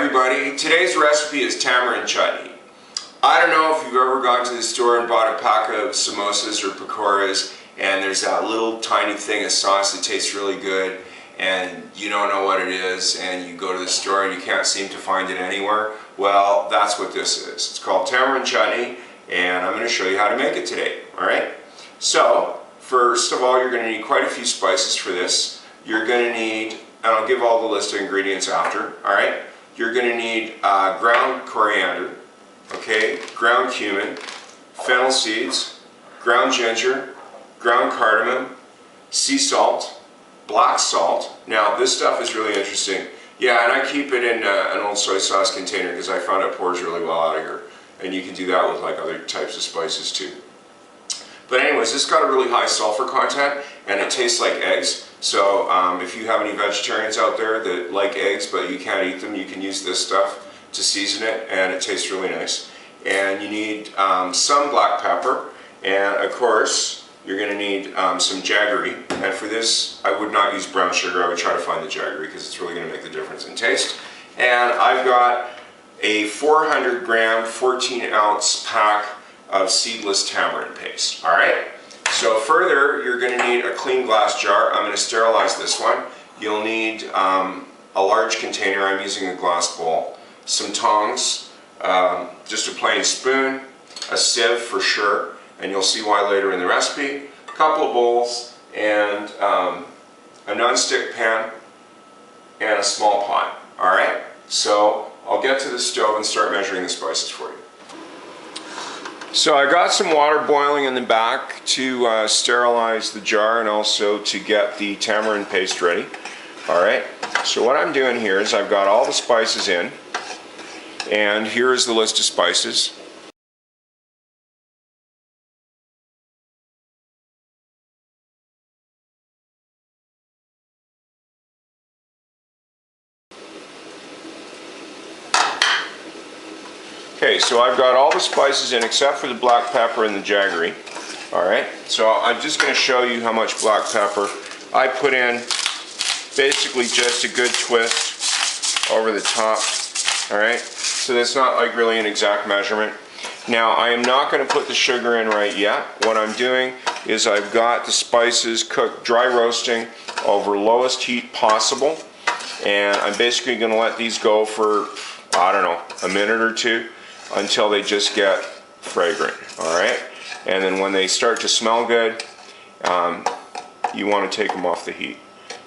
everybody, today's recipe is tamarind chutney. I don't know if you've ever gone to the store and bought a pack of samosas or pakoras and there's that little tiny thing of sauce that tastes really good and you don't know what it is and you go to the store and you can't seem to find it anywhere. Well, that's what this is. It's called tamarind chutney and I'm going to show you how to make it today. Alright? So, first of all, you're going to need quite a few spices for this. You're going to need, and I'll give all the list of ingredients after, alright? You're going to need ground coriander, okay, ground cumin, fennel seeds, ground ginger, ground cardamom, sea salt, black salt. Now this stuff is really interesting. Yeah, and I keep it in an old soy sauce container because I found it pours really well out of here. And you can do that with like other types of spices too. But anyways, this got a really high sulfur content and it tastes like eggs. So if you have any vegetarians out there that like eggs but you can't eat them, you can use this stuff to season it and it tastes really nice. And you need some black pepper, and of course you're going to need some jaggery. And for this I would not use brown sugar, I would try to find the jaggery because it's really going to make the difference in taste. And I've got a 400 gram 14 ounce pack of seedless tamarind paste. Alright? So further, you're going to need a clean glass jar. I'm going to sterilize this one. You'll need a large container. I'm using a glass bowl. Some tongs, just a plain spoon, a sieve for sure, and you'll see why later in the recipe. A couple of bowls, and a non-stick pan, and a small pot. Alright? So I'll get to the stove and start measuring the spices for you. So I got some water boiling in the back to sterilize the jar and also to get the tamarind paste ready. Alright, so what I'm doing here is I've got all the spices in, and here is the list of spices. Okay, so I've got all the spices in except for the black pepper and the jaggery. Alright, so I'm just going to show you how much black pepper I put in. Basically just a good twist over the top. Alright, so that's not like really an exact measurement. Now I am not going to put the sugar in right yet. What I'm doing is I've got the spices cooked dry roasting over lowest heat possible. And I'm basically going to let these go for, I don't know, a minute or two, until they just get fragrant, alright? And then when they start to smell good, you want to take them off the heat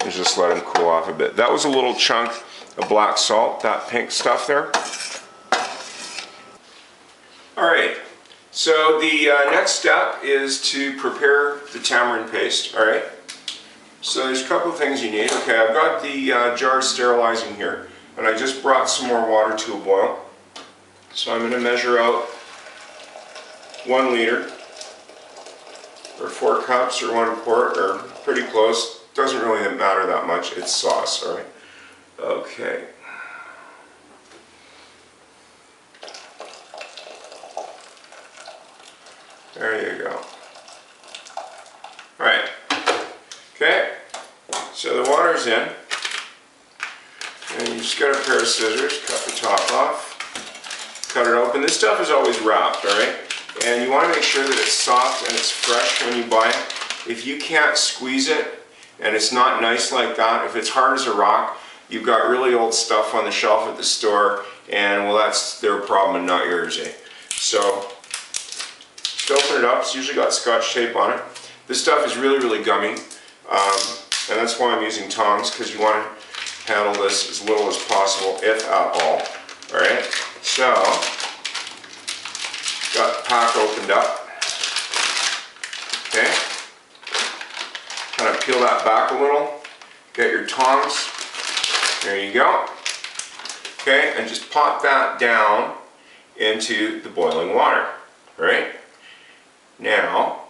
and just let them cool off a bit. That was a little chunk of black salt, that pink stuff there. Alright, so the next step is to prepare the tamarind paste, alright? So there's a couple of things you need. Okay, I've got the jar sterilizing here, and I just brought some more water to a boil. So I'm going to measure out 1 liter, or 4 cups, or 1 quart, or pretty close. Doesn't really matter that much, it's sauce, alright? Okay. There you go. Alright. Okay. So the water's in. And you just got a pair of scissors, cut the top off. Cut it open. This stuff is always wrapped, alright? And you want to make sure that it's soft and it's fresh when you buy it. If you can't squeeze it and it's not nice like that, if it's hard as a rock, you've got really old stuff on the shelf at the store, and well, that's their problem and not yours, eh? So, just open it up. It's usually got Scotch tape on it. This stuff is really, really gummy, and that's why I'm using tongs, because you want to handle this as little as possible, if at all. Alright? So, got the pack opened up. Okay. Kind of peel that back a little. Get your tongs. There you go. Okay, and just pop that down into the boiling water. Alright? Now,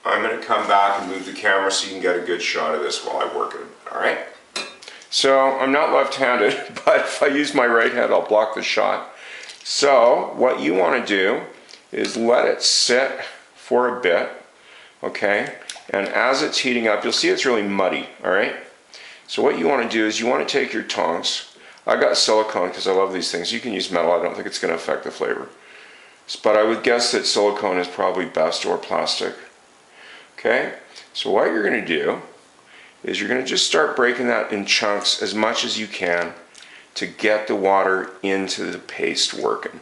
I'm going to come back and move the camera so you can get a good shot of this while I work it. Alright? So, I'm not left-handed, but if I use my right hand, I'll block the shot. So, what you want to do is let it sit for a bit, okay? And as it's heating up, you'll see it's really muddy, alright? So what you want to do is you want to take your tongs. I got silicone because I love these things. You can use metal. I don't think it's going to affect the flavor. But I would guess that silicone is probably best, or plastic. Okay, so what you're going to do is you're going to just start breaking that in chunks as much as you can to get the water into the paste working.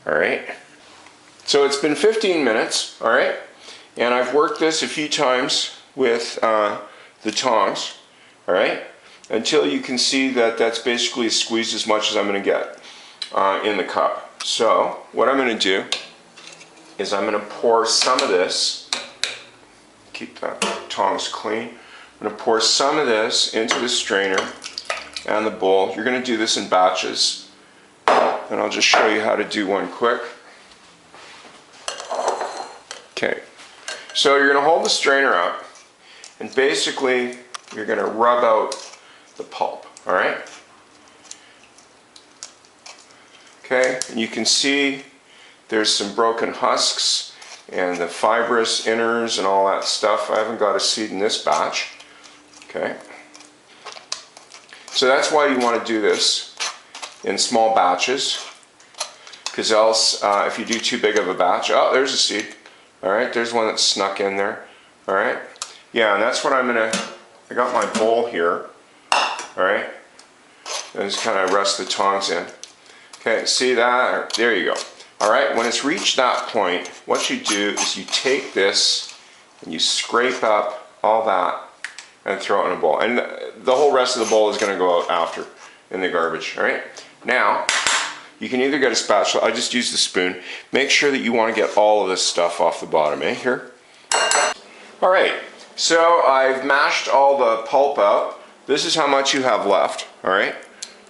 All right. So it's been 15 minutes, all right, and I've worked this a few times with the tongs, all right, until you can see that that's basically squeezed as much as I'm going to get in the cup. So what I'm going to do is I'm going to pour some of this, keep that tongs clean, I'm going to pour some of this into the strainer and the bowl. You're going to do this in batches, and I'll just show you how to do one quick. Okay, so you're going to hold the strainer up, and basically you're going to rub out the pulp, all right? Okay, and you can see there's some broken husks and the fibrous inners and all that stuff. I haven't got a seed in this batch. Okay, so that's why you want to do this in small batches, because else if you do too big of a batch, oh, there's a seed. All right, there's one that snuck in there. All right, yeah, and that's what I'm gonna, I got my bowl here. All right, and just kind of rest the tongs in. Okay, see that? There you go. All right, when it's reached that point, what you do is you take this and you scrape up all that and throw it in a bowl. And the whole rest of the bowl is gonna go out after in the garbage, all right? Now, you can either get a spatula, I just use the spoon. Make sure that you want to get all of this stuff off the bottom, here. All right, so I've mashed all the pulp out. This is how much you have left, all right?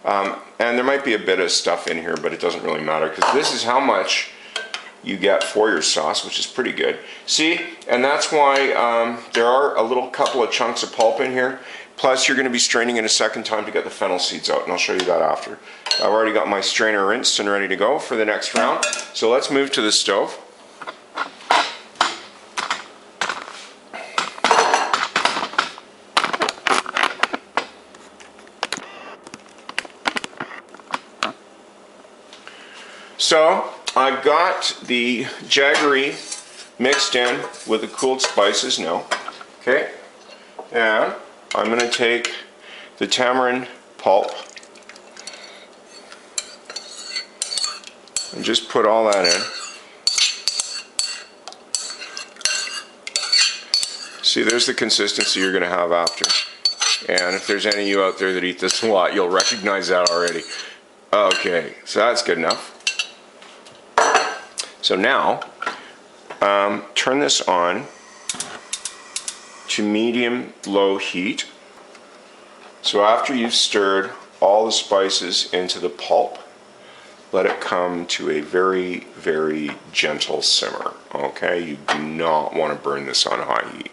And there might be a bit of stuff in here, but it doesn't really matter, because this is how much you get for your sauce, which is pretty good. See, and that's why there are a little couple of chunks of pulp in here. Plus, you're going to be straining it a second time to get the fennel seeds out, and I'll show you that after. I've already got my strainer rinsed and ready to go for the next round. So let's move to the stove. So I've got the jaggery mixed in with the cooled spices now. Okay, and I'm going to take the tamarind pulp and just put all that in. See, there's the consistency you're going to have after. And if there's any of you out there that eat this a lot, you'll recognize that already. Okay, so that's good enough. So now, turn this on to medium-low heat. So after you've stirred all the spices into the pulp, let it come to a very, very gentle simmer. Okay, you do not want to burn this on high heat.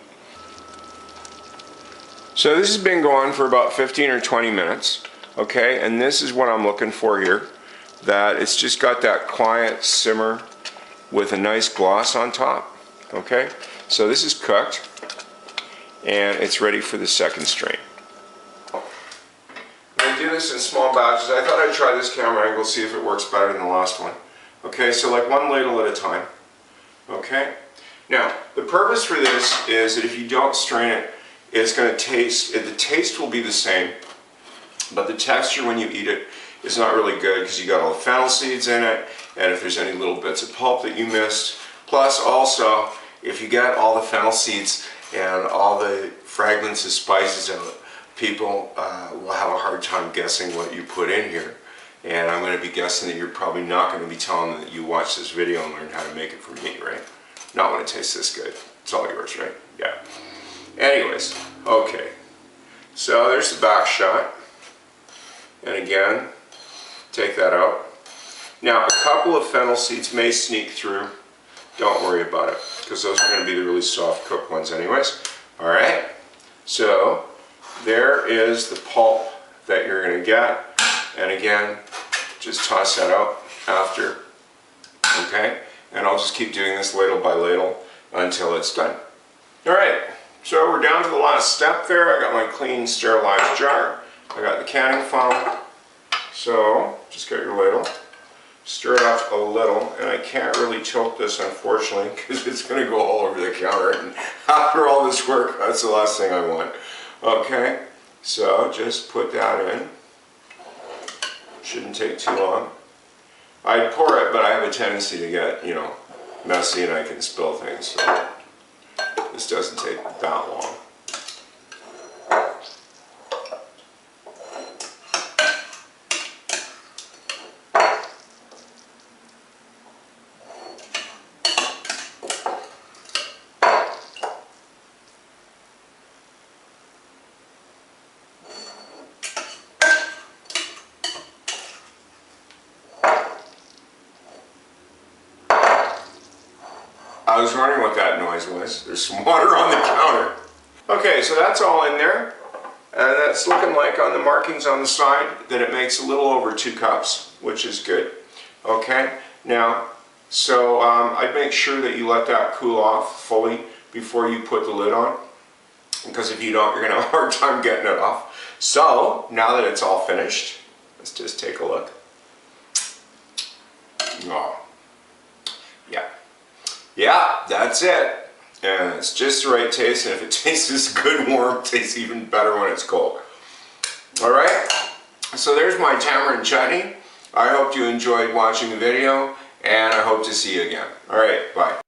So this has been going for about 15 or 20 minutes. Okay, and this is what I'm looking for here. That it's just got that quiet simmer with a nice gloss on top. Okay, so this is cooked and it's ready for the second strain. I do this in small batches. I thought I'd try this camera angle, see if it works better than the last one. Okay, so like one ladle at a time. Okay, now the purpose for this is that if you don't strain it, it's going to taste, the taste will be the same, but the texture when you eat it is not really good because you got all the fennel seeds in it, and if there's any little bits of pulp that you missed, plus also if you get all the fennel seeds and all the fragments of spices in it, people will have a hard time guessing what you put in here. And I'm going to be guessing that you're probably not going to be telling them that you watched this video and learned how to make it from me, right? Not when it tastes this good. It's all yours, right? Yeah. Anyways, okay. So there's the back shot. And again, take that out. Now, a couple of fennel seeds may sneak through. Don't worry about it, because those are going to be the really soft cooked ones anyways. All right. So there is the pulp that you're going to get. And again, just toss that out after. Okay. And I'll just keep doing this ladle by ladle until it's done. All right. So we're down to the last step there. I got my clean sterilized jar. I got the canning foam. So just get your ladle, stir it up a little, and I can't really tilt this unfortunately because it's going to go all over the counter, and after all this work that's the last thing I want. Okay, so just put that in. Shouldn't take too long. I'd pour it, but I have a tendency to get, you know, messy and I can spill things, so this doesn't take that long. I was wondering what that noise was. There's some water on the counter. Okay, so that's all in there. And that's looking like on the markings on the side that it makes a little over 2 cups, which is good. Okay, now, so I'd make sure that you let that cool off fully before you put the lid on, because if you don't, you're going to have a hard time getting it off. So, now that it's all finished, let's just take a look. Oh, yeah. Yeah, that's it. And it's just the right taste, and if it tastes good warm, it tastes even better when it's cold. Alright, so there's my tamarind chutney. I hope you enjoyed watching the video, and I hope to see you again. Alright, bye.